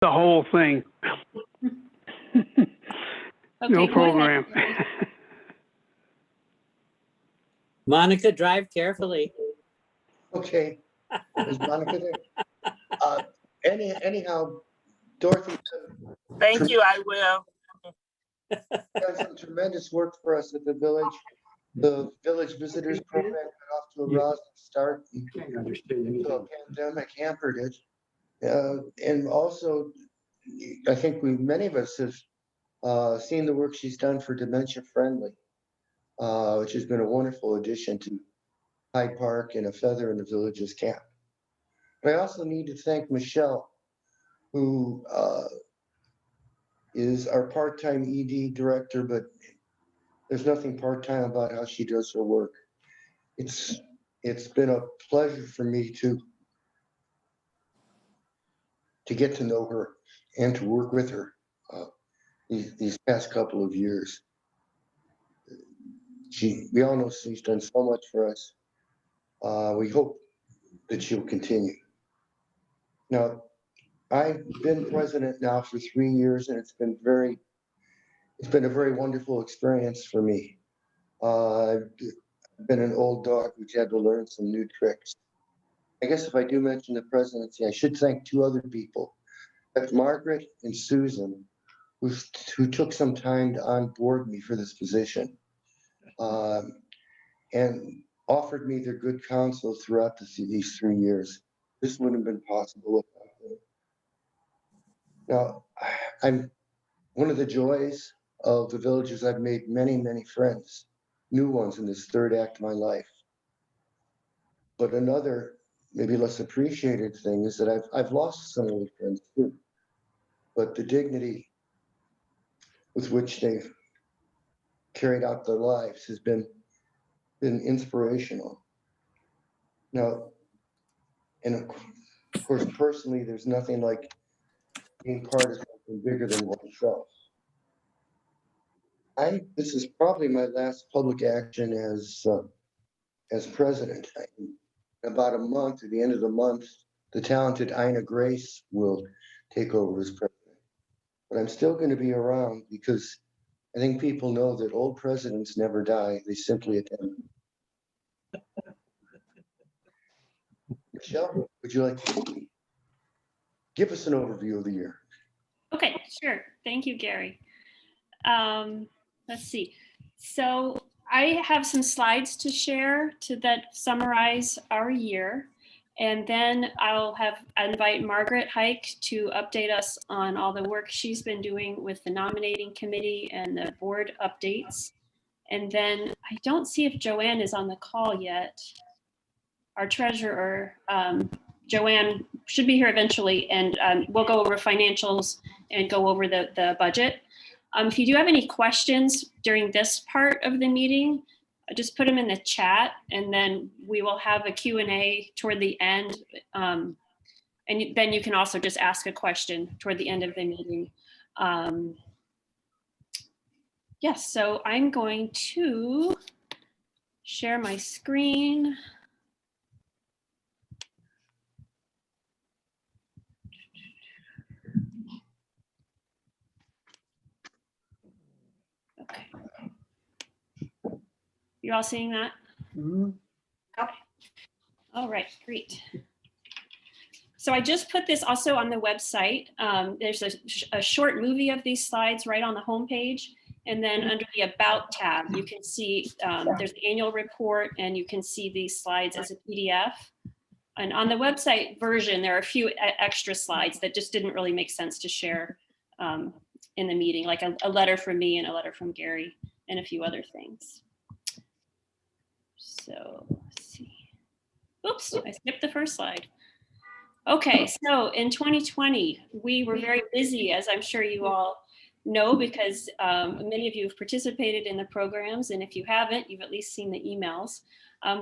the whole thing. Okay, No go program. ahead. Monica, drive carefully. Okay, is Monica there? Anyhow, Dorothy Thank you, I will. done some tremendous work for us at the village. The village visitors program got off to a rousing start until a pandemic hampered it. And also, I think many of us have seen the work she's done for Dementia Friendly, which has been a wonderful addition to Hyde Park and a feather in the village's cap. But I also need to thank Michelle, who is our part-time ED director, but there's nothing part-time about how she does her work. It's been a pleasure for me to get to know her and to work with her these past couple of years. We all know she's done so much for us. We hope that she'll continue. Now, I've been president now for 3 years, and it's been a very wonderful experience for me. I've been an old dog who's had to learn some new tricks. I guess if I do mention the presidency, I should thank two other people. That's Margaret and Susan, who took some time to onboard me for this position, and offered me their good counsel throughout these 3 years. This wouldn't have been possible without them. Now, I'm one of the joys of the village is I've made many, many friends, new ones in this third act of my life. But another, maybe less appreciated thing is that I've lost some old friends too. But the dignity with which they've carried out their lives has been inspirational. Now, and of course, personally, there's nothing like being part of something bigger than oneself. This is probably my last public action as president. In about a month, at the end of the month, the talented Ina Grace will take over as president. But I'm still going to be around because I think people know that old presidents never die. They simply attend. Michelle, would you like to give us an overview of the year? Okay, sure. Thank you, Gary. Let's see. So I have some slides to share that summarize our year. And then I'll invite Margaret Hike to update us on all the work she's been doing with the nominating committee and the board updates. And then I don't see if Joanne is on the call yet. Our treasurer, Joanne, should be here eventually, and we'll go over financials and go over the budget. If you do have any questions during this part of the meeting, just put them in the chat, and then we will have a Q&A toward the end. And then you can also just ask a question toward the end of the meeting. Yes, so I'm going to share my screen. Okay. You're all seeing that? Mm-hmm. Okay. All right, great. So I just put this also on the website. There's a short movie of these slides right on the homepage. And then under the About tab, you can see there's the annual report, and you can see these slides as a PDF. And on the website version, there are a few extra slides that just didn't really make sense to share in the meeting, like a letter from me and a letter from Gary and a few other things. So let's see. Oops, I skipped the first slide. Okay, so in 2020, we were very busy, as I'm sure you all know, because many of you have participated in the programs, and if you haven't, you've at least seen the emails.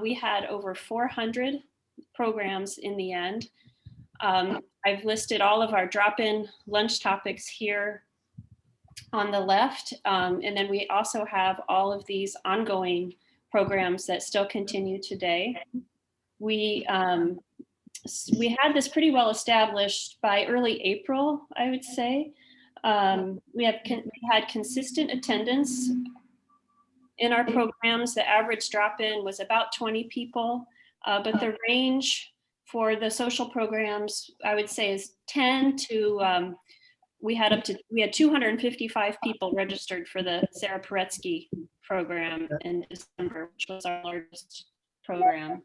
We had over 400 programs in the end. I've listed all of our drop-in lunch topics here on the left, and then we also have all of these ongoing programs that still continue today. We we had this pretty well established by early April, I would say. We had consistent attendance in our programs. The average drop-in was about 20 people, but the range for the social programs, I would say, is 10 to, we had 255 people registered for the Sarah Paretsky program in December, which was our largest program.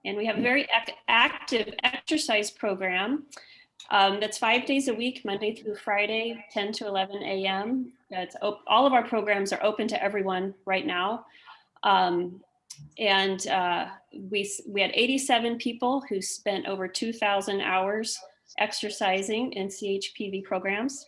And we have a very active exercise program that's 5 days a week, Monday through Friday, 10 to 11 a.m. All of our programs are open to everyone right now. We had 87 people who spent over 2,000 hours exercising in CHPV programs.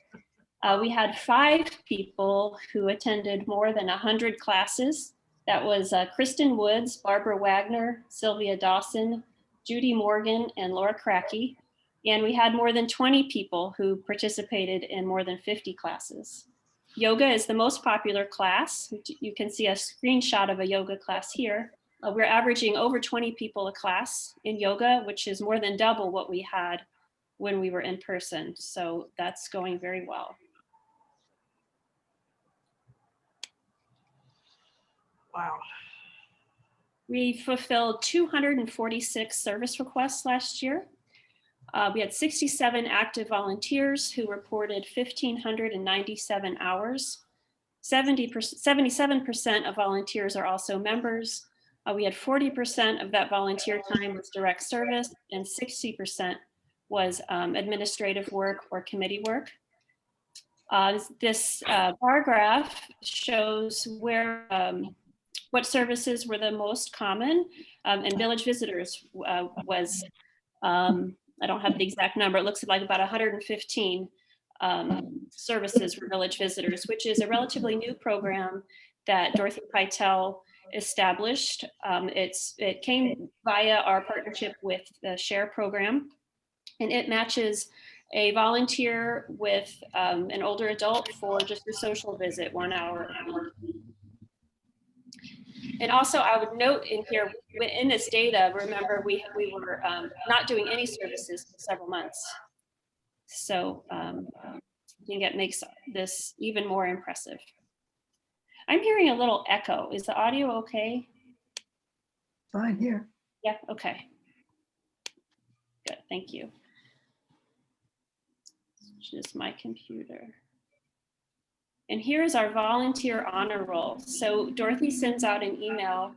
We had 5 people who attended more than 100 classes. That was Kristen Woods, Barbara Wagner, Sylvia Dawson, Judy Morgan, and Laura Cracky. And we had more than 20 people who participated in more than 50 classes. Yoga is the most popular class. You can see a screenshot of a yoga class here. We're averaging over 20 people a class in yoga, which is more than double what we had when we were in person. So that's going very well. Wow. We fulfilled 246 service requests last year. We had 67 active volunteers who reported 1,597 hours. 77% of volunteers are also members. We had 40% of that volunteer time was direct service and 60% was administrative work or committee work. This bar graph shows where what services were the most common, and village visitors was, I don't have the exact number, it looks like about 115 services for village visitors, which is a relatively new program that Dorothy Pytel established. It came via our partnership with the SHARE program, and it matches a volunteer with an older adult for just a social visit, 1 hour. And also I would note in here, in this data, remember we were not doing any services for several months. So I think it makes this even more impressive. I'm hearing a little echo. Is the audio okay? Fine here. Yeah, okay. Good, thank you. Just my computer. And here's our volunteer honor roll. So Dorothy sends out an email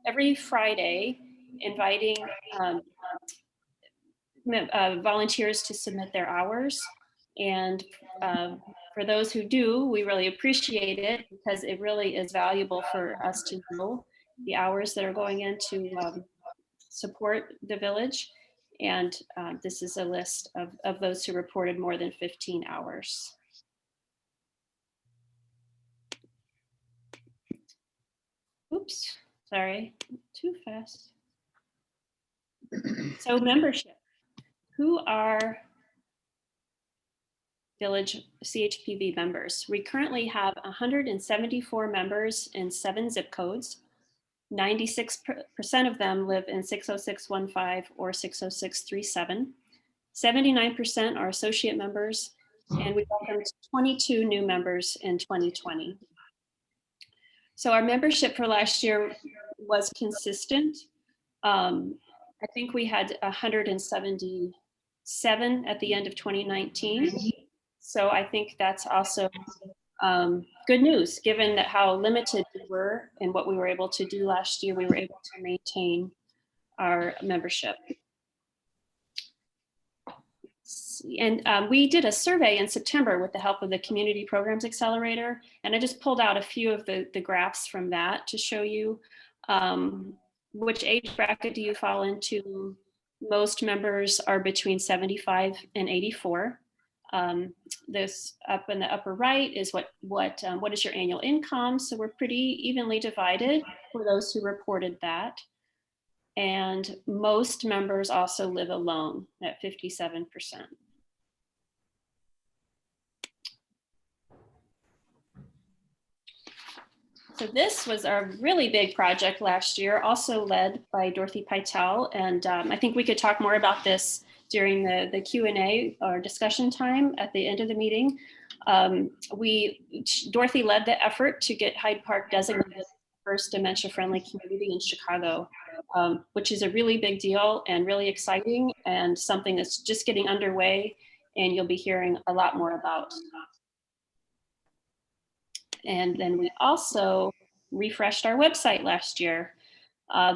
every Friday inviting volunteers to submit their hours. And for those who do, we really appreciate it because it really is valuable for us to know the hours that are going in to support the village. And this is a list of those who reported more than 15 hours. Oops, sorry, too fast. So membership, who are village CHPV members? We currently have 174 members in 7 zip codes. 96% of them live in 60615 or 60637. 79% are associate members, and we welcomed 22 new members in 2020. So our membership for last year was consistent. I think we had 177 at the end of 2019. So I think that's also good news, given that how limited we were and what we were able to do last year. We were able to maintain our membership. And we did a survey in September with the help of the Community Programs Accelerator. And I just pulled out a few of the graphs from that to show you which age bracket do you fall into. Most members are between 75 and 84. This up in the upper right is what is your annual income? So we're pretty evenly divided for those who reported that. And most members also live alone at 57%. So this was a really big project last year, also led by Dorothy Pytel. And I think we could talk more about this during the Q&A or discussion time at the end of the meeting. Dorothy led the effort to get Hyde Park designated the first dementia-friendly community in Chicago, which is a really big deal and really exciting and something that's just getting underway and you'll be hearing a lot more about. And then we also refreshed our website last year.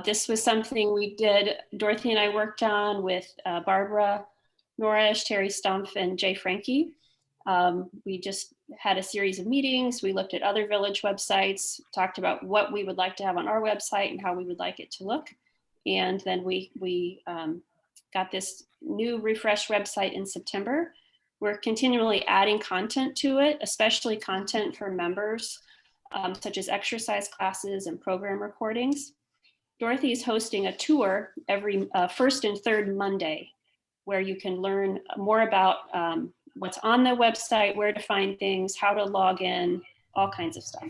This was something we did, Dorothy and I worked on with Barbara Noresh, Terry Stumpf, and Jay Frankie. We just had a series of meetings. We looked at other village websites, talked about what we would like to have on our website and how we would like it to look. And then we got this new refreshed website in September. We're continually adding content to it, especially content for members, such as exercise classes and program recordings. Dorothy is hosting a tour every first and third Monday, where you can learn more about what's on the website, where to find things, how to log in, all kinds of stuff.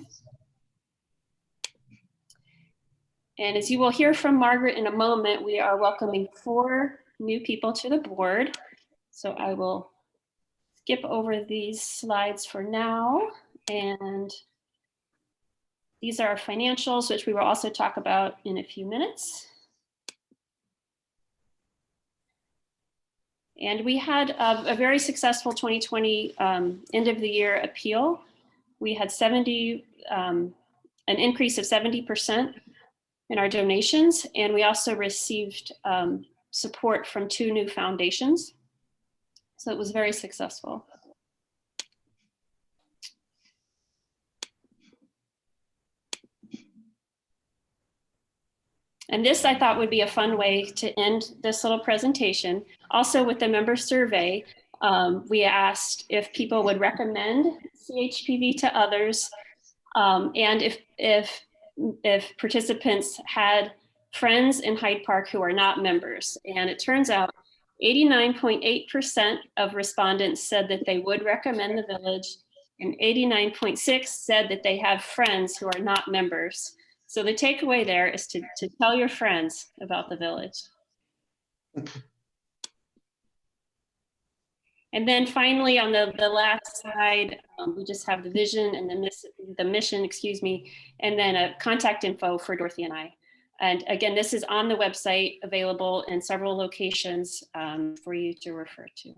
And as you will hear from Margaret in a moment, we are welcoming 4 new people to the board. So I will skip over these slides for now. And these are our financials, which we will also talk about in a few minutes. And we had a very successful 2020 end of the year appeal. We had an increase of 70% in our donations. And we also received support from 2 new foundations. So it was very successful. And this I thought would be a fun way to end this little presentation. Also with the member survey, we asked if people would recommend CHPV to others, and if participants had friends in Hyde Park who are not members. And it turns out 89.8% of respondents said that they would recommend the village, and 89.6% said that they have friends who are not members. So the takeaway there is to tell your friends about the village. And then finally, on the last slide, we just have the vision and the mission, excuse me, and then a contact info for Dorothy and I. And again, this is on the website, available in several locations for you to refer to.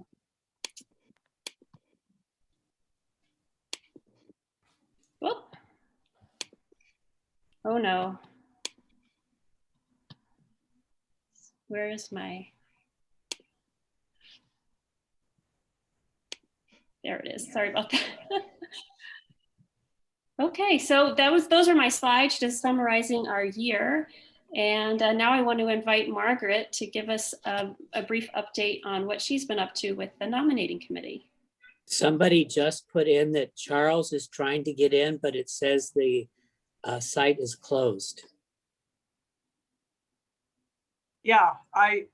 Whoop. Oh no. Where is my? There it is. Sorry about that. Okay, so those are my slides just summarizing our year. And now I want to invite Margaret to give us a brief update on what she's been up to with the nominating committee. Somebody just put in that Charles is trying to get in, but it says the site is closed. Yeah, I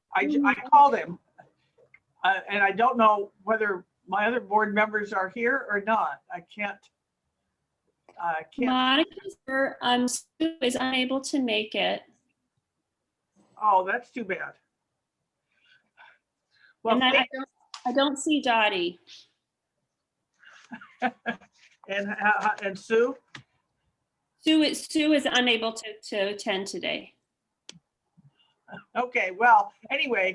called him. And I don't know whether my other board members are here or not. I can't. Monica Sue is unable to make it. Oh, that's too bad. Well, And then I don't see Dottie. and Sue? Sue is unable to attend today. Okay, well, anyway,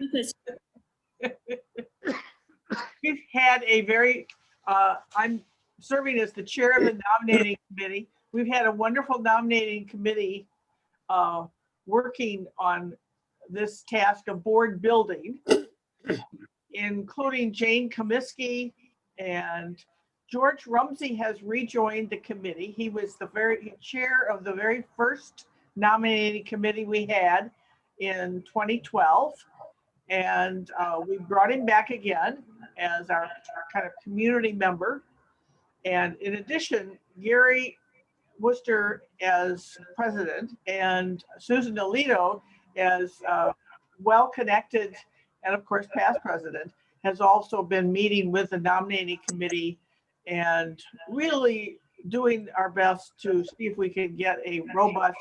we've had a very, I'm serving as the chair of the nominating committee. We've had a wonderful nominating committee working on this task of board building, including Jane Comiskey, and George Rumsey has rejoined the committee. He was the chair of the very first nominating committee we had in 2012. And we brought him back again as our kind of community member. And in addition, Gary Worcester as president and Susan Alito as well-connected and of course past president has also been meeting with the nominating committee and really doing our best to see if we can get a robust,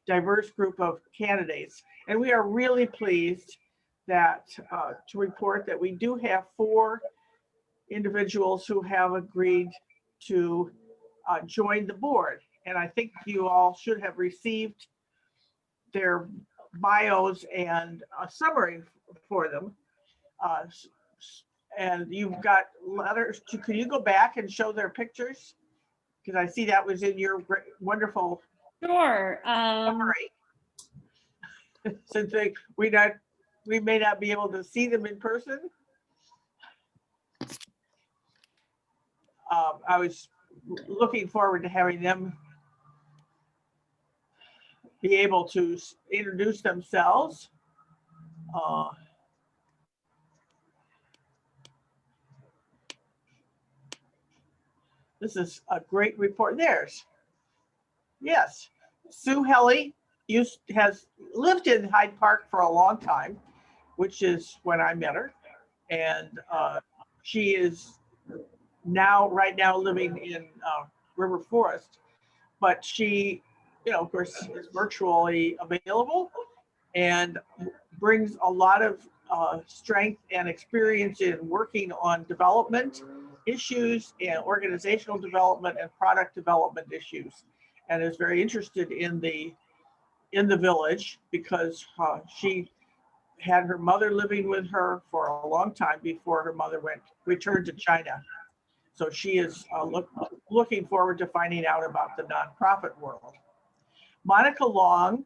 diverse group of candidates. And we are really pleased that to report that we do have 4 individuals who have agreed to join the board. And I think you all should have received their bios and a summary for them. And you've got letters. Could you go back and show their pictures? Because I see that was in your wonderful Sure. summary. Since we may not be able to see them in person. I was looking forward to having them be able to introduce themselves. This is a great report. Yes, Sue Helly has lived in Hyde Park for a long time, which is when I met her. And she is right now living in River Forest, but she, of course, is virtually available and brings a lot of strength and experience in working on development issues and organizational development and product development issues, and is very interested in the village because she had her mother living with her for a long time before her mother returned to China. So she is looking forward to finding out about the nonprofit world. Monica Long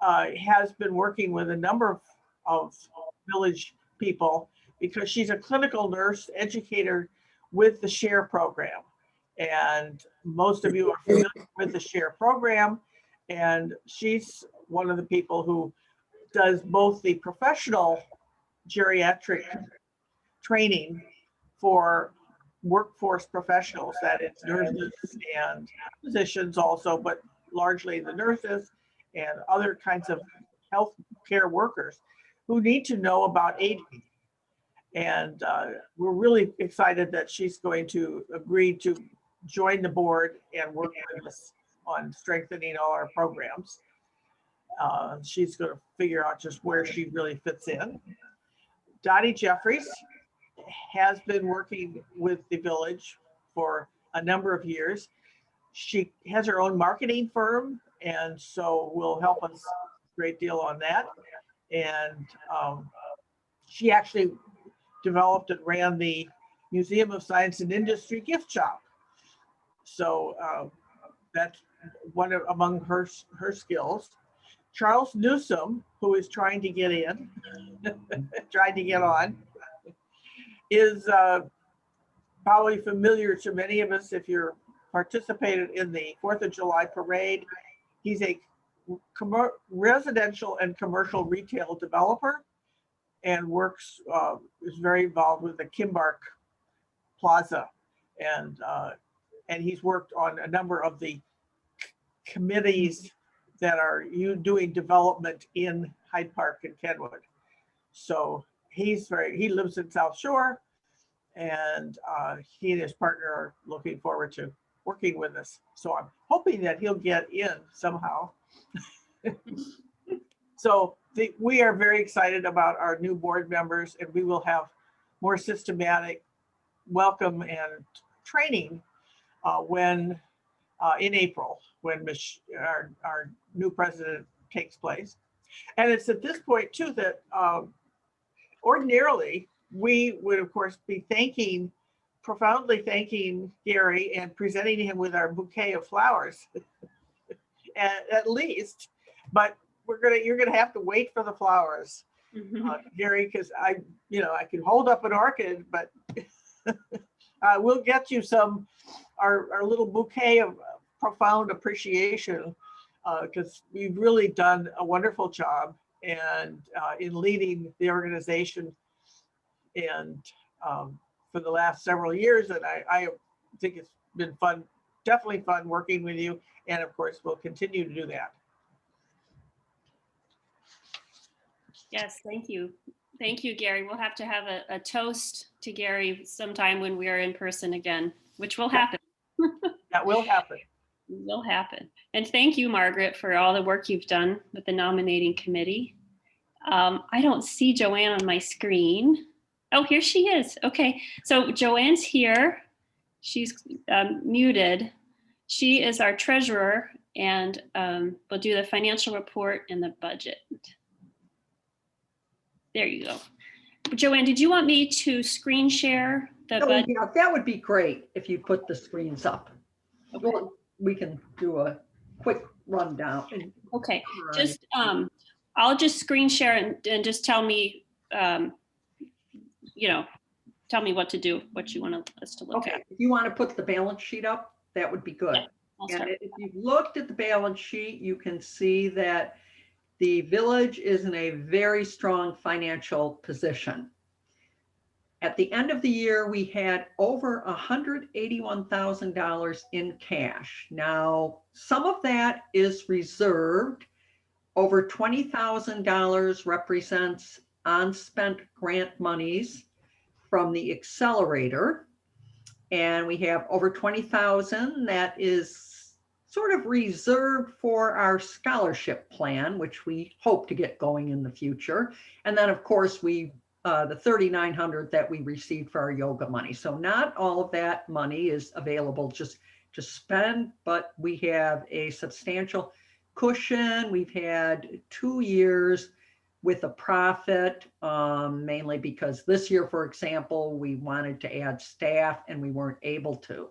has been working with a number of village people because she's a clinical nurse educator with the SHARE program. And most of you are familiar with the SHARE program. And she's one of the people who does both the professional geriatric training for workforce professionals, that is nurses and physicians also, but largely the nurses and other kinds of healthcare workers who need to know about aging. And we're really excited that she's going to agree to join the board and work with us on strengthening all our programs. She's going to figure out just where she really fits in. Dottie Jeffries has been working with the village for a number of years. She has her own marketing firm, and so will help us a great deal on that. And she actually developed and ran the Museum of Science and Industry gift shop. So that's among her skills. Charles Newsom, who is trying to get in, trying to get on, is probably familiar to many of us if you're participated in the 4th of July parade. He's a residential and commercial retail developer and is very involved with the Kimbark Plaza. And he's worked on a number of the committees that are doing development in Hyde Park and Kenwood. So he lives in South Shore, and he and his partner are looking forward to working with us. So I'm hoping that he'll get in somehow. So we are very excited about our new board members, and we will have more systematic welcome and training when in April, when our new president takes place. And it's at this point too that ordinarily we would of course be profoundly thanking Gary and presenting him with our bouquet of flowers at least, but you're gonna have to wait for the flowers, Gary, because I can hold up an orchid, but we'll get you our little bouquet of profound appreciation, because we've really done a wonderful job and in leading the organization and for the last several years. And I think it's been fun, definitely fun working with you. And of course, we'll continue to do that. Yes, thank you. Thank you, Gary. We'll have to have a toast to Gary sometime when we are in person again, which will happen. That will happen. will happen. And thank you, Margaret, for all the work you've done with the nominating committee. I don't see Joanne on my screen. Oh, here she is. Okay, so Joanne's here. She's muted. She is our treasurer and will do the financial report and the budget. There you go. Joanne, did you want me to screen share the Oh, budget? yeah, that would be great if you put the screens up. Okay. Well, we can do a quick rundown. and Okay, summarize. just I'll just screen share and just tell me, you know, tell me what to do, what you want us to look Okay, at. if you want to put the balance sheet up, that would be good. Yeah, I'll And start. if you've looked at the balance sheet, you can see that the village is in a very strong financial position. At the end of the year, we had over $181,000 in cash. Now, some of that is reserved. Over $20,000 represents unspent grant monies from the accelerator. And we have over 20,000 that is sort of reserved for our scholarship plan, which we hope to get going in the future. And then of course the 3,900 that we received for our yoga money. So not all of that money is available just to spend, but we have a substantial cushion. We've had 2 years with a profit, mainly because this year, for example, we wanted to add staff and we weren't able to.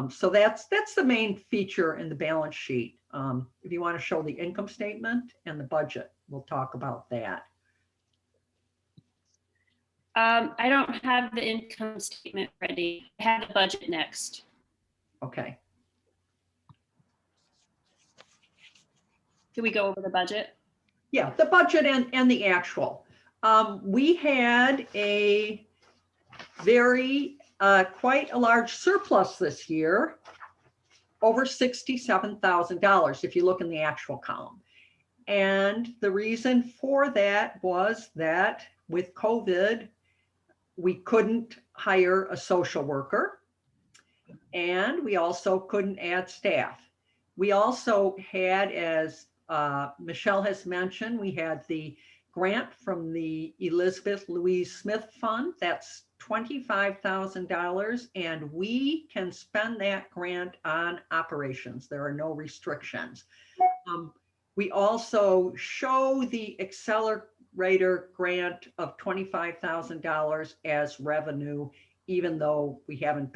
So that's the main feature in the balance sheet. If you want to show the income statement and the budget, we'll talk about that. I don't have the income statement ready. I have the budget next. Okay. Can we go over the budget? Yeah, the budget and the actual. We had a very, quite a large surplus this year, over $67,000 if you look in the actual column. And the reason for that was that with COVID, we couldn't hire a social worker, and we also couldn't add staff. We also had, as Michelle has mentioned, we had the grant from the Elizabeth Louise Smith Fund. That's $25,000, and we can spend that grant on operations. There are no restrictions. We also show the accelerator grant of $25,000 as revenue, even though we've only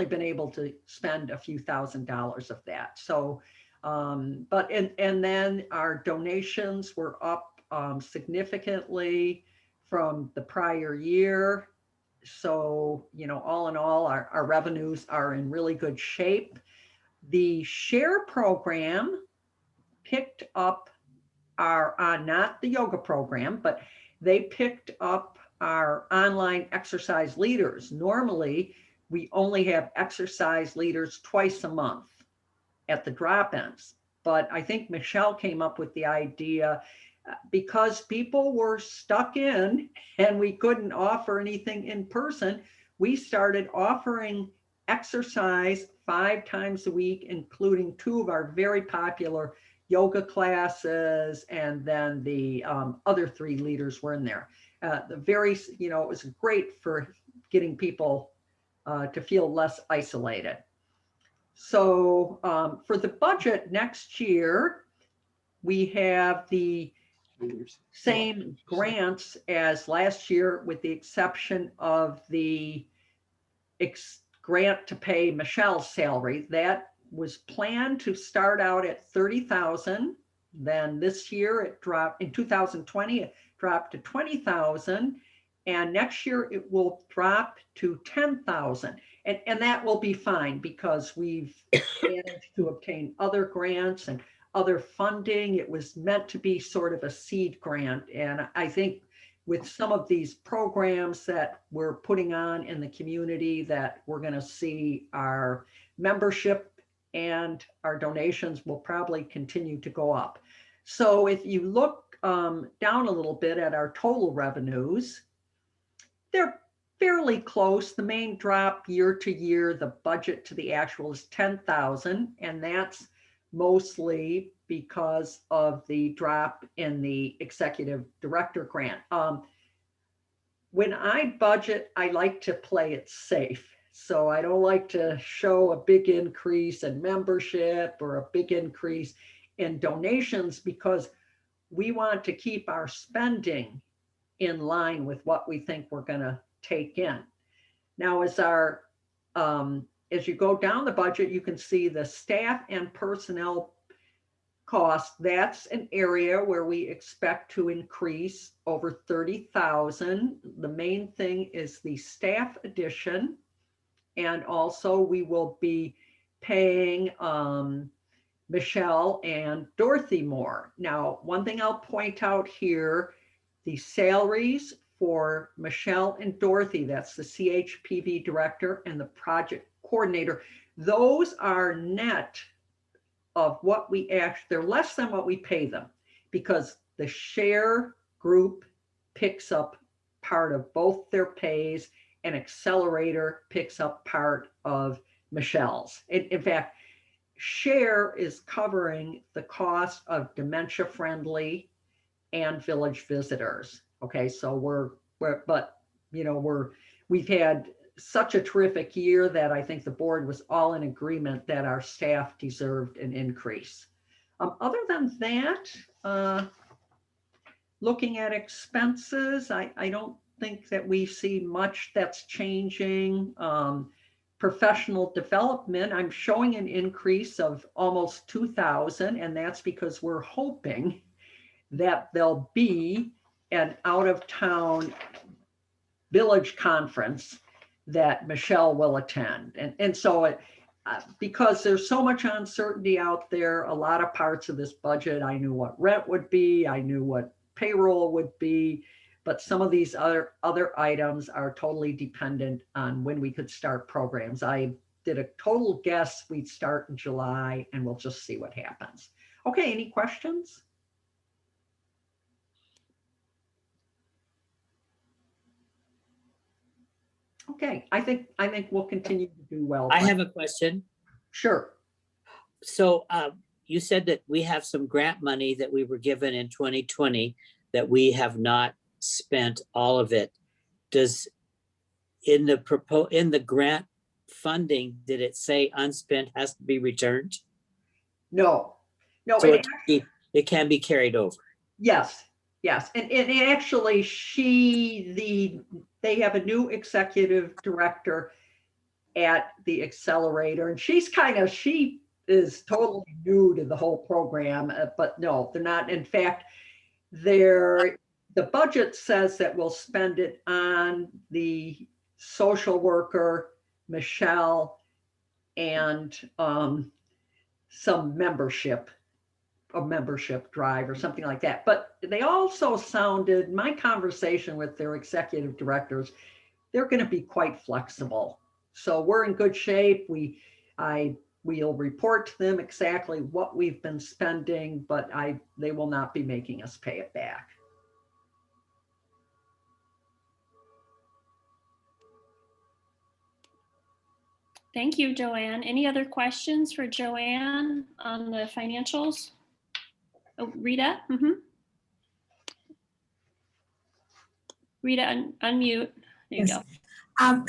been able to spend a few $1,000s of that. So, and then our donations were up significantly from the prior year. So, all in all, our revenues are in really good shape. The share program picked up not the yoga program, but they picked up our online exercise leaders. Normally, we only have exercise leaders twice a month at the drop-ins. But I think Michelle came up with the idea because people were stuck in and we couldn't offer anything in person, we started offering exercise 5 times a week, including 2 of our very popular yoga classes, and then the other 3 leaders were in there. It was great for getting people to feel less isolated. So for the budget next year, we have the same grants as last year, with the exception of the grant to pay Michelle's salary. That was planned to start out at 30,000. Then this year it dropped, in 2020, it dropped to 20,000. And next year it will drop to 10,000. And that will be fine because we've managed to obtain other grants and other funding. It was meant to be sort of a seed grant. And I think with some of these programs that we're putting on in the community, that we're going to see our membership and our donations will probably continue to go up. So if you look down a little bit at our total revenues, they're fairly close. The main drop year to year, the budget to the actual is 10,000, and that's mostly because of the drop in the executive director grant. When I budget, I like to play it safe. So I don't like to show a big increase in membership or a big increase in donations, because we want to keep our spending in line with what we think we're going to take in. Now, as you go down the budget, you can see the staff and personnel cost. That's an area where we expect to increase over 30,000. The main thing is the staff addition. And also we will be paying Michelle and Dorothy more. Now, one thing I'll point out here, the salaries for Michelle and Dorothy, that's the CHPV director and the project coordinator, those are net of what we they're less than what we pay them, because the share group picks up part of both their pays and accelerator picks up part of Michelle's. In fact, share is covering the cost of dementia friendly and village visitors. Okay, so we've had such a terrific year that I think the board was all in agreement that our staff deserved an increase. Other than that, looking at expenses, I don't think that we see much that's changing. Professional development, I'm showing an increase of almost 2,000, and that's because we're hoping that there'll be an out-of-town village conference that Michelle will attend. And so because there's so much uncertainty out there, a lot of parts of this budget, I knew what rent would be, I knew what payroll would be, but some of these other items are totally dependent on when we could start programs. I did a total guess we'd start in July, and we'll just see what happens. Okay, any questions? Okay, I think we'll continue to do well. I have a question. Sure. So you said that we have some grant money that we were given in 2020 that we have not spent all of it. Does in the grant funding, did it say unspent has to be returned? No. So it can be carried over. Yes. And actually they have a new executive director at the accelerator, and she is totally new to the whole program, but no, they're not. In fact, the budget says that we'll spend it on the social worker, Michelle, and some membership drive or something like that. But they also sounded, my conversation with their executive directors, they're going to be quite flexible. So we're in good shape. We'll report to them exactly what we've been spending, but they will not be making us pay it back. Thank you, Joanne. Any other questions for Joanne on the financials? Oh, Rita? Rita, unmute. There you go.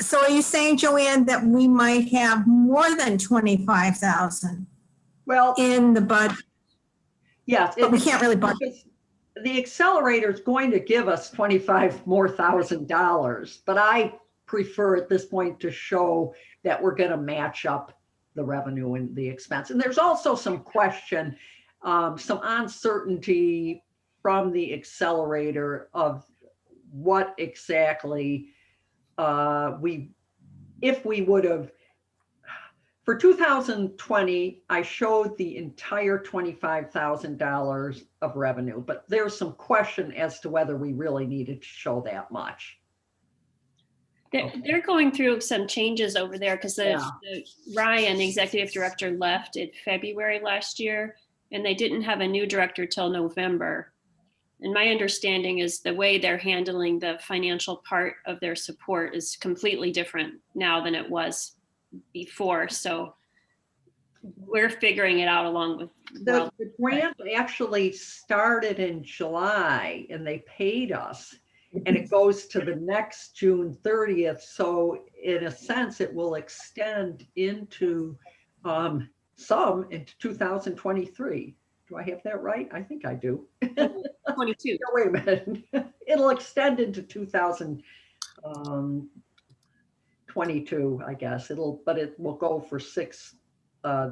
So are you saying, Joanne, that we might have more than 25,000 Well, in the budget? yes, But we can't really budget. The accelerator is going to give us $25,000 more, but I prefer at this point to show that we're going to match up the revenue and the expense. And there's also some question, some uncertainty from the accelerator of what exactly if we would have, for 2020, I showed the entire $25,000 of revenue, but there's some question as to whether we really needed to show that much. They're going through some changes over there because Ryan, the executive director, left in February last year, and they didn't have a new director till November. And my understanding is the way they're handling the financial part of their support is completely different now than it was before. So we're figuring it out along with, The grant actually started in July and they paid us, and it goes to the next June 30th. So in a sense, it will extend into some into 2023. Do I have that right? I think I do. 22. No, wait a minute. It'll extend into 2022, I guess. But it will go for 6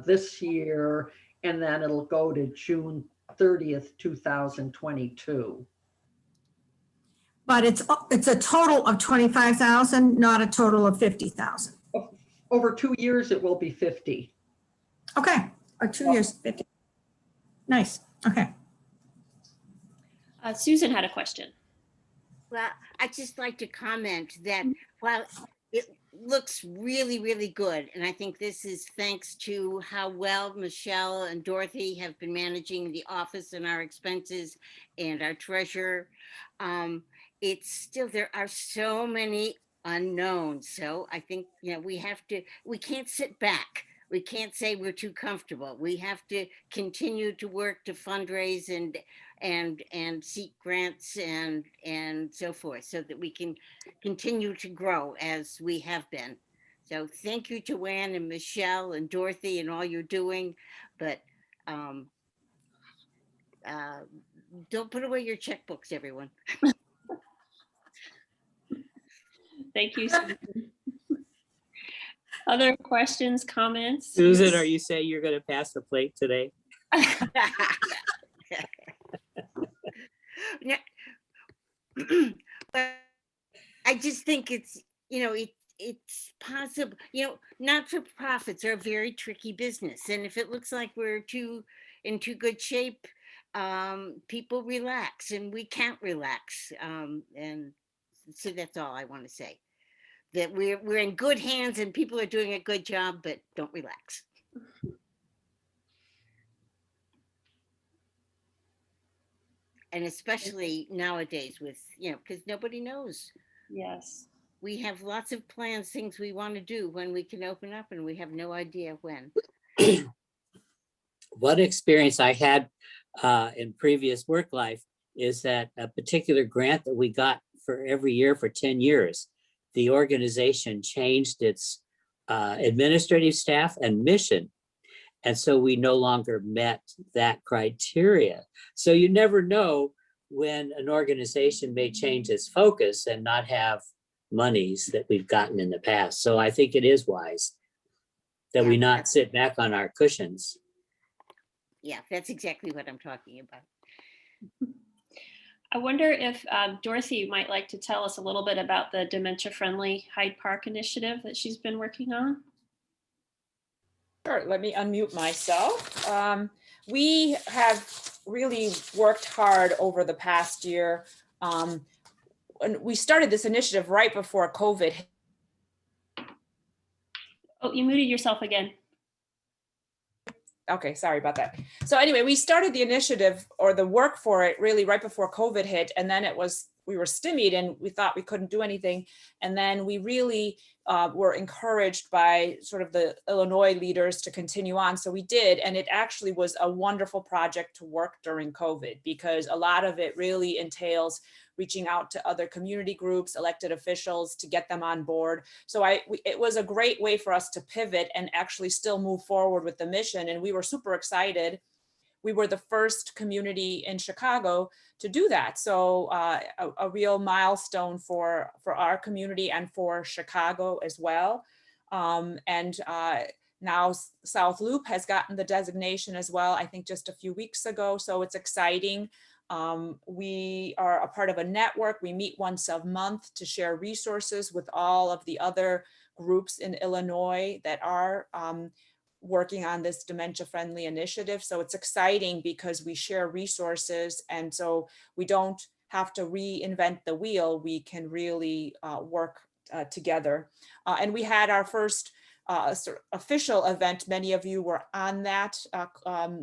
this year, and then it'll go to June 30th, 2022. But it's a total of 25,000, not a total of 50,000. Over 2 years, it will be 50. Okay, or 2 years, 50. Nice, okay. Susan had a question. Well, I'd just like to comment that while it looks really, really good, and I think this is thanks to how well Michelle and Dorothy have been managing the office and our expenses and our treasurer, it's still, there are so many unknowns. So I think, we can't sit back. We can't say we're too comfortable. We have to continue to work to fundraise and seek grants and so forth, so that we can continue to grow as we have been. So thank you, Joanne and Michelle and Dorothy and all you're doing, but don't put away your checkbooks, everyone. Thank you, Susan. Other questions, comments? Susan, are you saying you're going to pass the plate today? But I just think it's, it's possible, not-for-profits are a very tricky business. And if it looks like we're in too good shape, people relax, and we can't relax. And so that's all I want to say. That we're in good hands and people are doing a good job, but don't relax. And especially nowadays with, because nobody knows. Yes. We have lots of plans, things we want to do when we can open up, and we have no idea when. One experience I had in previous work life is that a particular grant that we got for every year for 10 years, the organization changed its administrative staff and mission. And so we no longer met that criteria. So you never know when an organization may change its focus and not have monies that we've gotten in the past. So I think it is wise that we not sit back on our cushions. Yeah, that's exactly what I'm talking about. I wonder if Dorothy might like to tell us a little bit about the dementia-friendly Hyde Park initiative that she's been working on. Sure, let me unmute myself. We have really worked hard over the past year. And we started this initiative right before COVID. Oh, you muted yourself again. Okay, sorry about that. So anyway, we started the initiative or the work for it really right before COVID hit, and then we were stymied and we thought we couldn't do anything. And then we really were encouraged by sort of the Illinois leaders to continue on. So we did, and it actually was a wonderful project to work during COVID, because a lot of it really entails reaching out to other community groups, elected officials, to get them on board. So it was a great way for us to pivot and actually still move forward with the mission. And we were super excited. We were the first community in Chicago to do that. So a real milestone for our community and for Chicago as well. Now South Loop has gotten the designation as well, I think just a few weeks ago. So it's exciting. We are a part of a network. We meet once a month to share resources with all of the other groups in Illinois that are working on this dementia-friendly initiative. So it's exciting because we share resources, and so we don't have to reinvent the wheel. We can really work together. And we had our first sort of official event. Many of you were on that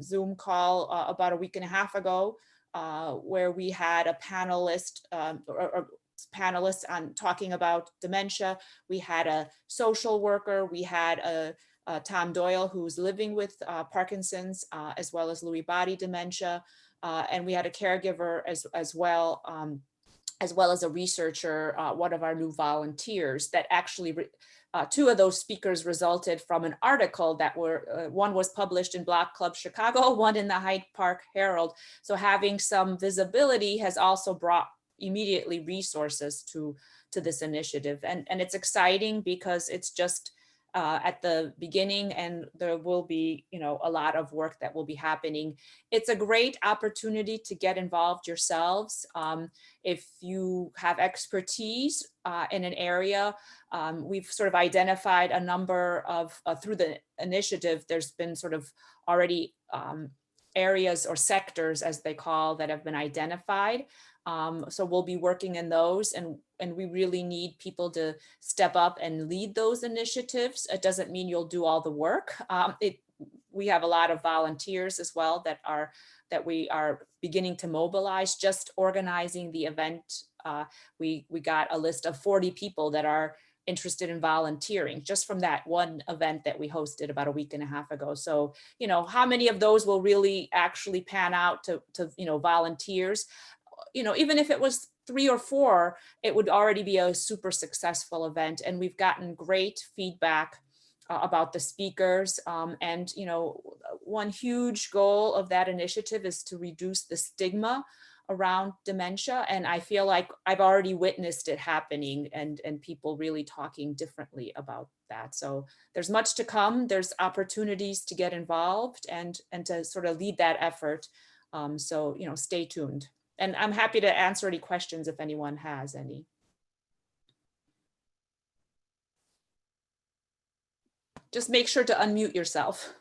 Zoom call about a week and a half ago. where we had a panelist or panelists on talking about dementia. We had a social worker. We had Tom Doyle, who's living with Parkinson's, as well as Lewy body dementia. And we had a caregiver as well as a researcher, one of our new volunteers that actually, two of those speakers resulted from an article that one was published in Block Club Chicago, one in the Hyde Park Herald. So having some visibility has also brought immediately resources to this initiative. And it's exciting because it's just at the beginning, and there will be, a lot of work that will be happening. It's a great opportunity to get involved yourselves. If you have expertise in an area, we've sort of identified a number of, through the initiative, there's been sort of already areas or sectors, as they call, that have been identified. So we'll be working in those, and we really need people to step up and lead those initiatives. It doesn't mean you'll do all the work. We have a lot of volunteers as well that we are beginning to mobilize. Just organizing the event, we got a list of 40 people that are interested in volunteering just from that one event that we hosted about a week and a half ago. So, how many of those will really actually pan out to volunteers? Even if it was 3 or 4, it would already be a super successful event. And we've gotten great feedback about the speakers. And one huge goal of that initiative is to reduce the stigma around dementia. And I feel like I've already witnessed it happening, and people really talking differently about that. So there's much to come. There's opportunities to get involved and to sort of lead that effort. So stay tuned. And I'm happy to answer any questions if anyone has any. Just make sure to unmute yourself.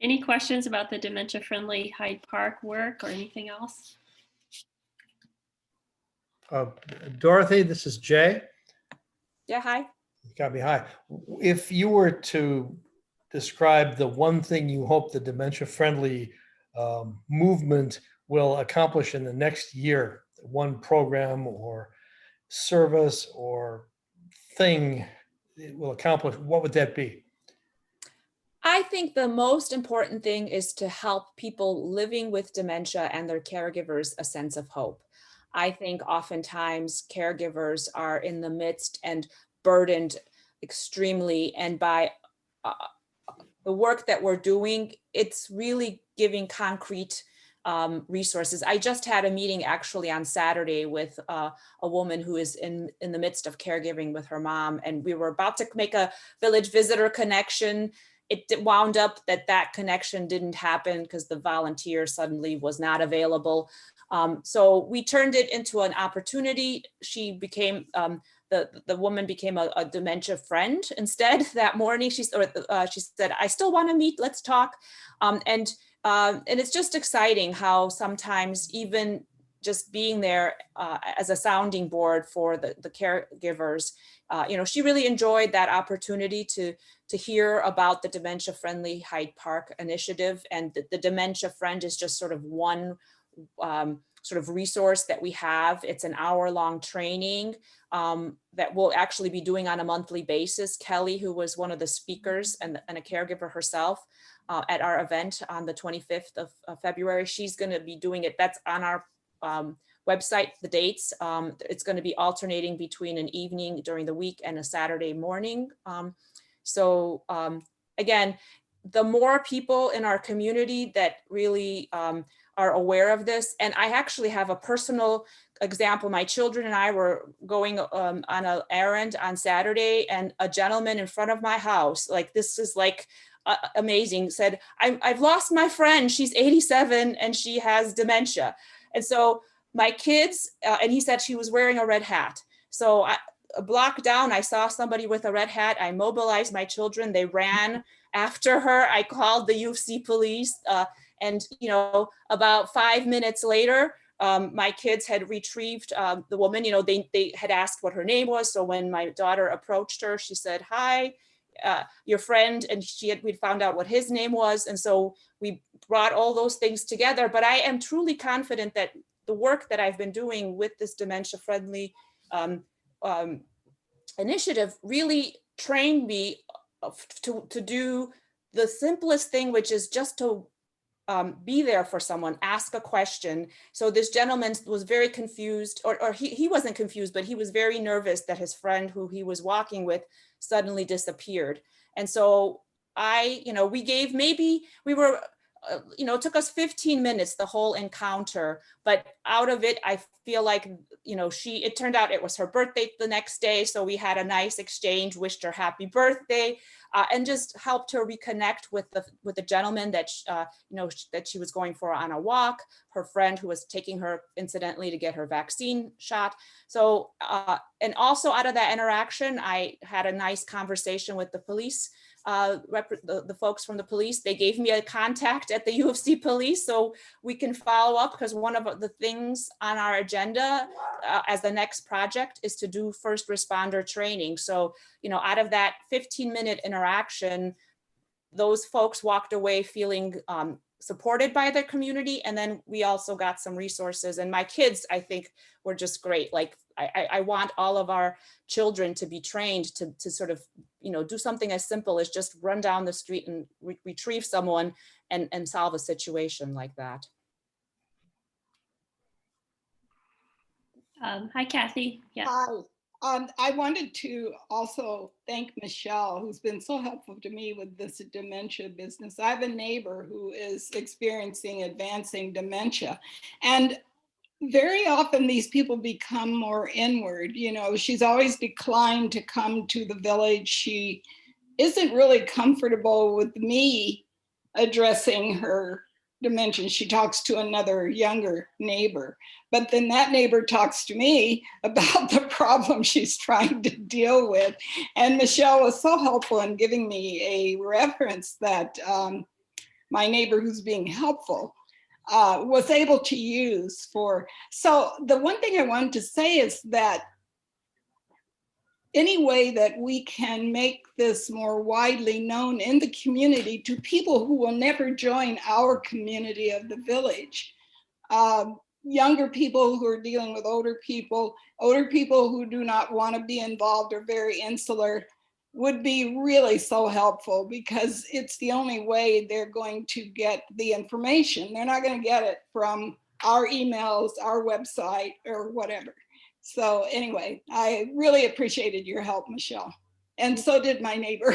Any questions about the dementia-friendly Hyde Park work or anything else? Dorothy, this is Jay. Yeah, hi. You got me. Hi. If you were to describe the one thing you hope the dementia-friendly movement will accomplish in the next year, one program or service or thing it will accomplish, what would that be? I think the most important thing is to help people living with dementia and their caregivers a sense of hope. I think oftentimes caregivers are in the midst and burdened extremely, and by the work that we're doing, it's really giving concrete resources. I just had a meeting actually on Saturday with a woman who is in the midst of caregiving with her mom, and we were about to make a village visitor connection. It wound up that connection didn't happen because the volunteer suddenly was not available. So we turned it into an opportunity. She became, the woman became a dementia friend instead that morning. She said, I still want to meet, let's talk. And it's just exciting how sometimes even just being there as a sounding board for the caregivers, she really enjoyed that opportunity to hear about the Dementia Friendly Hyde Park initiative. And the Dementia Friend is just sort of one sort of resource that we have. It's an hour-long training that we'll actually be doing on a monthly basis. Kelly, who was one of the speakers and a caregiver herself at our event on the 25th of February, she's going to be doing it. That's on our website, the dates. It's going to be alternating between an evening during the week and a Saturday morning. So again, the more people in our community that really are aware of this, and I actually have a personal example. My children and I were going on an errand on Saturday, and a gentleman in front of my house, like this is like amazing, said, I've lost my friend. She's 87 and she has dementia. And so my kids, and he said she was wearing a red hat. So a block down, I saw somebody with a red hat. I mobilized my children. They ran after her. I called the U of C police. And about 5 minutes later, my kids had retrieved the woman. They had asked what her name was. So when my daughter approached her, she said, hi. your friend, and we'd found out what his name was. And so we brought all those things together. But I am truly confident that the work that I've been doing with this dementia-friendly initiative really trained me to do the simplest thing, which is just to be there for someone, ask a question. So this gentleman was very confused, or he wasn't confused, but he was very nervous that his friend who he was walking with suddenly disappeared. And so it took us 15 minutes, the whole encounter, but out of it, I feel like, it turned out it was her birthday the next day. So we had a nice exchange, wished her happy birthday, and just helped her reconnect with the gentleman that, that she was going for on a walk, her friend who was taking her incidentally to get her vaccine shot. So, and also out of that interaction, I had a nice conversation with the police. The folks from the police, they gave me a contact at the U of C police so we can follow up, because one of the things on our agenda as the next project is to do first responder training. So, out of that 15-minute interaction, those folks walked away feeling supported by their community. And then we also got some resources, and my kids, I think, were just great. Like I want all of our children to be trained to sort of, do something as simple as just run down the street and retrieve someone and solve a situation like that. Hi, Kathy. Yeah. Hi. I wanted to also thank Michelle, who's been so helpful to me with this dementia business. I have a neighbor who is experiencing advancing dementia, and very often these people become more inward. She's always declined to come to the village. She isn't really comfortable with me addressing her dementia. She talks to another younger neighbor, but then that neighbor talks to me about the problem she's trying to deal with. And Michelle was so helpful in giving me a reference that my neighbor who's being helpful was able to use for. So the one thing I wanted to say is that any way that we can make this more widely known in the community to people who will never join our community of the village, younger people who are dealing with older people who do not want to be involved or very insular, would be really so helpful, because it's the only way they're going to get the information. They're not going to get it from our emails, our website, or whatever. So anyway, I really appreciated your help, Michelle. And so did my neighbor.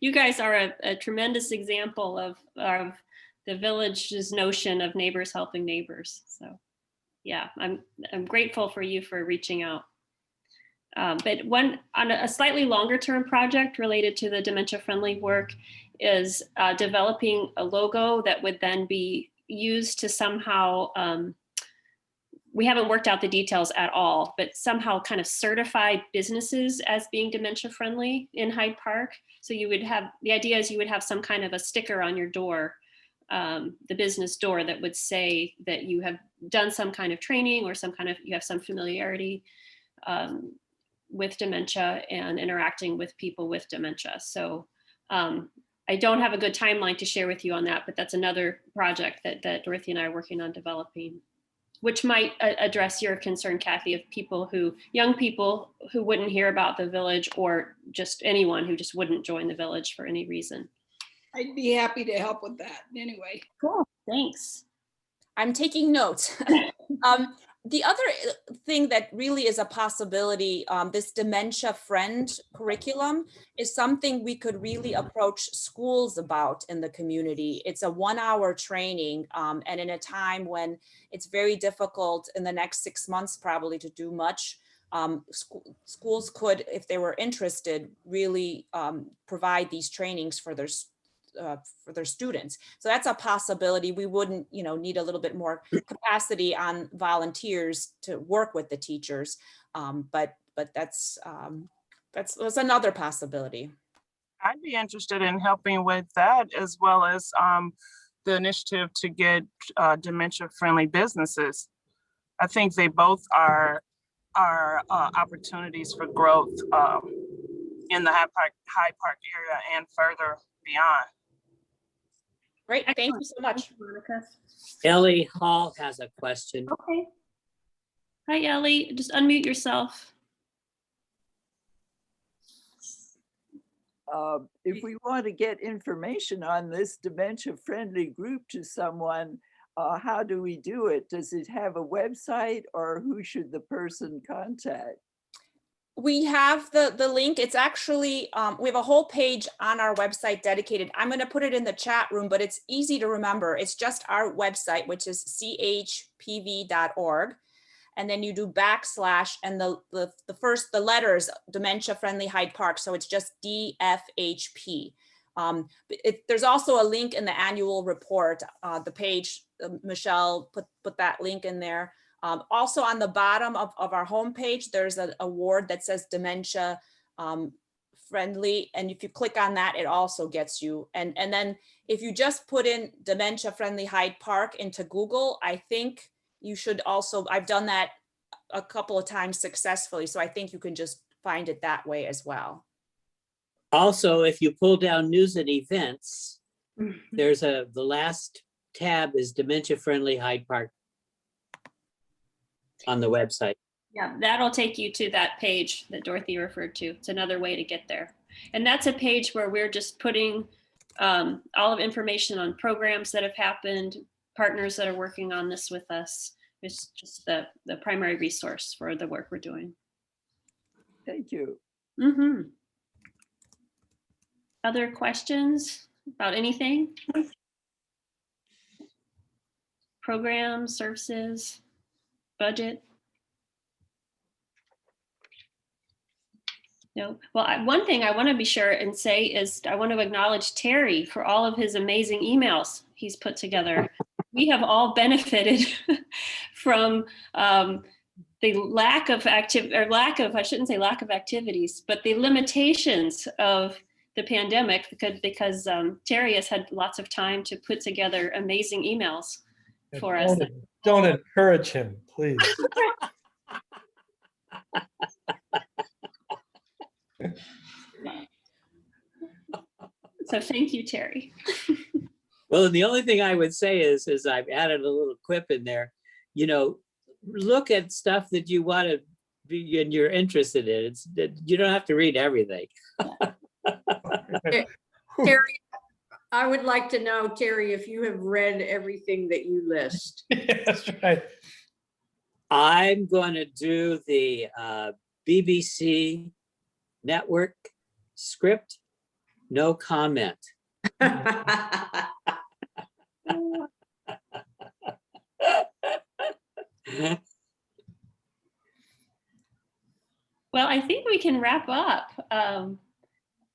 You guys are a tremendous example of the village's notion of neighbors helping neighbors. So yeah, I'm grateful for you for reaching out. But on a slightly longer term project related to the dementia friendly work is developing a logo that would then be used to somehow, we haven't worked out the details at all, but somehow kind of certify businesses as being dementia friendly in Hyde Park. So the idea is you would have some kind of a sticker on your door, the business door, that would say that you have done some kind of training or you have some familiarity with dementia and interacting with people with dementia. So I don't have a good timeline to share with you on that, but that's another project that Dorothy and I are working on developing, which might address your concern, Kathy, of young people who wouldn't hear about the village, or just anyone who just wouldn't join the village for any reason. I'd be happy to help with that anyway. Cool, thanks. I'm taking notes. The other thing that really is a possibility, this dementia friend curriculum is something we could really approach schools about in the community. It's a 1-hour training, and in a time when it's very difficult in the next 6 months probably to do much, schools could, if they were interested, really provide these trainings for their students. So that's a possibility. We wouldn't, need a little bit more capacity on volunteers to work with the teachers, but that's another possibility. I'd be interested in helping with that, as well as the initiative to get dementia-friendly businesses. I think they both are opportunities for growth. in the Hyde Park area and further beyond. Great, thank you so much. Monica. Ellie Hall has a question. Okay. Hi, Ellie. Just unmute yourself. If we want to get information on this dementia-friendly group to someone, how do we do it? Does it have a website, or who should the person contact? We have the link. It's actually, we have a whole page on our website dedicated. I'm going to put it in the chat room, but it's easy to remember. It's just our website, which is chpv.org. And then you do / and the letters, Dementia Friendly Hyde Park. So it's just DFHP. There's also a link in the annual report, the page, Michelle put that link in there. Also on the bottom of our homepage, there's an award that says Dementia Friendly. And if you click on that, it also gets you. And then if you just put in Dementia Friendly Hyde Park into Google, I think you should also, I've done that a couple of times successfully. So I think you can just find it that way as well. Also, if you pull down news and events, there's the last tab is Dementia Friendly Hyde Park on the website. Yeah, that'll take you to that page that Dorothy referred to. It's another way to get there. And that's a page where we're just putting all of information on programs that have happened, partners that are working on this with us. It's just the primary resource for the work we're doing. Thank you. Mm-hmm. Other questions about anything? Programs, services, budget? No. Well, one thing I want to be sure and say is I want to acknowledge Terry for all of his amazing emails he's put together. We have all benefited from the lack of I shouldn't say lack of activities, but the limitations of the pandemic because Terry has had lots of time to put together amazing emails for us. Don't encourage him, please. So thank you, Terry. Well, the only thing I would say is I've added a little quip in there, look at stuff that you want to be and you're interested in. You don't have to read everything. Terry, I would like to know, Terry, if you have read everything that you list. That's right. I'm going to do the BBC network script, no comment. Well, I think we can wrap up.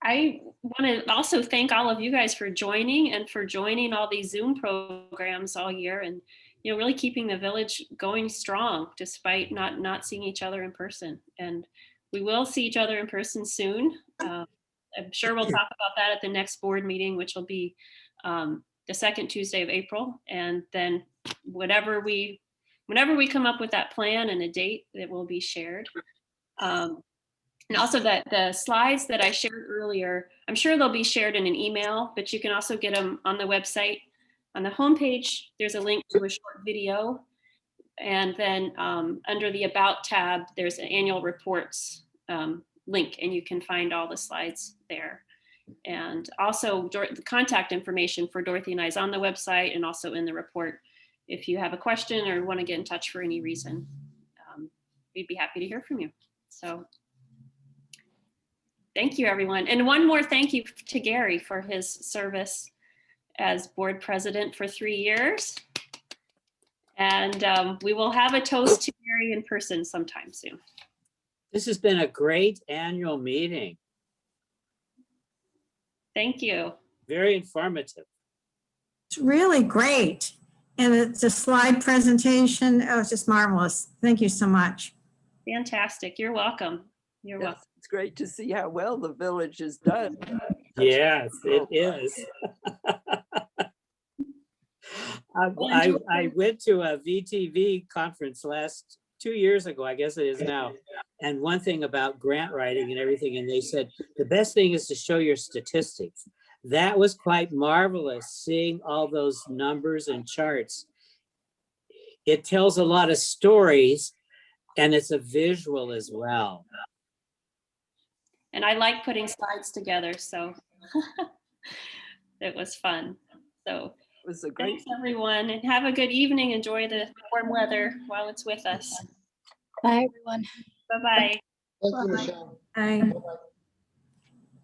I want to also thank all of you guys for joining and for joining all these Zoom programs all year and really keeping the village going strong despite not seeing each other in person. And we will see each other in person soon. I'm sure we'll talk about that at the next board meeting, which will be the second Tuesday of April. And then whenever we come up with that plan and a date, that will be shared. And also that the slides that I shared earlier, I'm sure they'll be shared in an email, but you can also get them on the website. On the homepage, there's a link to a short video. And then under the About tab, there's an annual reports link, and you can find all the slides there. And also the contact information for Dorothy and I is on the website and also in the report. If you have a question or want to get in touch for any reason, we'd be happy to hear from you. So thank you, everyone. And one more thank you to Gary for his service as board president for 3 years. And we will have a toast to Gary in person sometime soon. This has been a great annual meeting. Thank you. Very informative. It's really great. And it's a slide presentation. Oh, it's just marvelous. Thank you so much. Fantastic. You're welcome. You're welcome. It's great to see how well the village has done. Yes, it is. I went to a VTV conference 2 years ago, I guess it is now, and one thing about grant writing and everything, and they said, the best thing is to show your statistics. That was quite marvelous, seeing all those numbers and charts. It tells a lot of stories, and it's a visual as well. And I like putting slides together, so it was fun. So It was a great. thanks, everyone, and have a good evening. Enjoy the warm weather while it's with us. Bye, everyone. Bye-bye. Thank you, Michelle. Aye. Bye-bye.